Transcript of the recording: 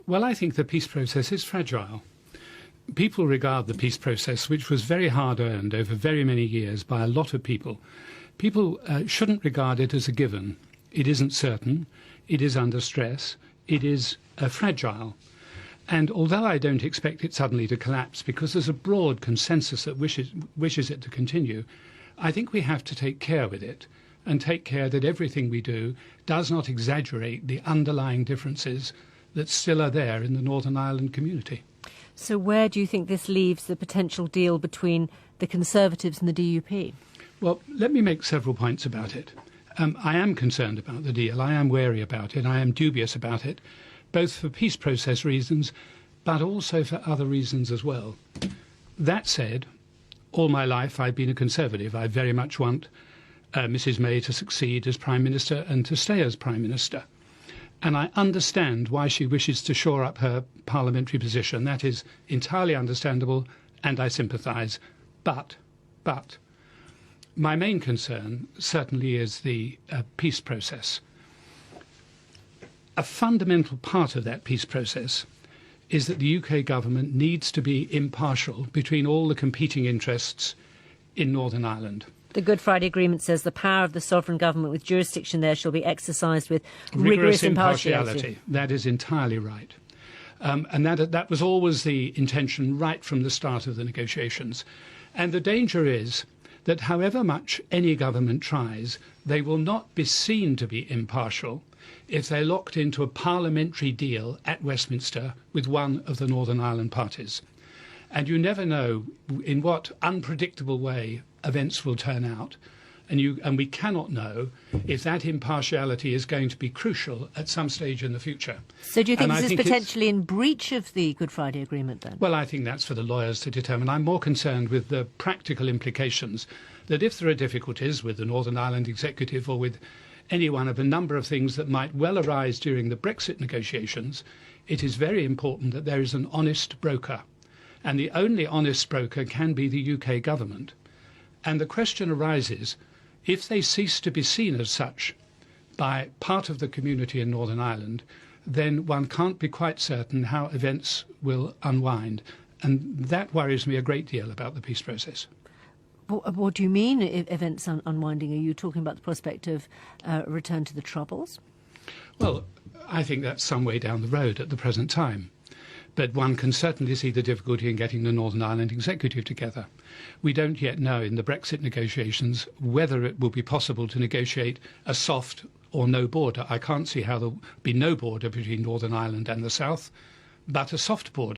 Well, I think the peace process is fragile. People regard the peace process, which was very hard earned over very many years by a lot of people, shouldn't regard it as a given. It isn't certain, it is under stress, it is fragile. And although I don't expect it suddenly to collapse, because there's a broad consensus that wishes it to continue, I think we have to take care with it and take care that everything we do does not exaggerate the underlying differences that still are there in the Northern Ireland community. So where do you think this leaves the potential deal between the Conservatives and the DUP? Well, let me make several points about it. I am concerned about the deal. I am wary about it. I am dubious about it, both for peace process reasons, but also for other reasons as well. That said, all my life I've been a Conservative. I very much want Mrs May to succeed as Prime Minister and to stay as Prime Minister. And I understand why she wishes to shore up her parliamentary position. That is entirely understandable, and I sympathise. But my main concern certainly is the peace process. A fundamental part of that peace process is that the UK government needs to be impartial between all the competing interests in Northern Ireland. The Good Friday Agreement says the power of the sovereign government with jurisdiction there shall be exercised with rigorous impartiality. That is entirely right. And that was always the intention right from the start of the negotiations. And the danger is that however much any government tries, they will not be seen to be impartial if they're locked into a parliamentary deal at Westminster with one of the Northern Ireland parties. And you never know in what unpredictable way events will turn out. And we cannot know if that impartiality is going to be crucial at some stage in the future. So do you think this is potentially in breach of the Good Friday Agreement then? Well, I think that's for the lawyers to determine. I'm more concerned with the practical implications, that if there are difficulties with the Northern Ireland Executive or with any one of a number of things that might well arise during the Brexit negotiations, it is very important that there is an honest broker. And the only honest broker can be the UK government. And the question arises, if they cease to be seen as such by part of the community in Northern Ireland, then one can't be quite certain how events will unwind. And that worries me a great deal about the peace process. What do you mean, events unwinding? Are you talking about the prospect of a return to the Troubles? Well, I think that's some way down the road at the present time. But one can certainly see the difficulty in getting the Northern Ireland Executive together. We don't yet know in the Brexit negotiations whether it will be possible to negotiate a soft or no border. I can't see how there will be no border between Northern Ireland and the South, but a soft border.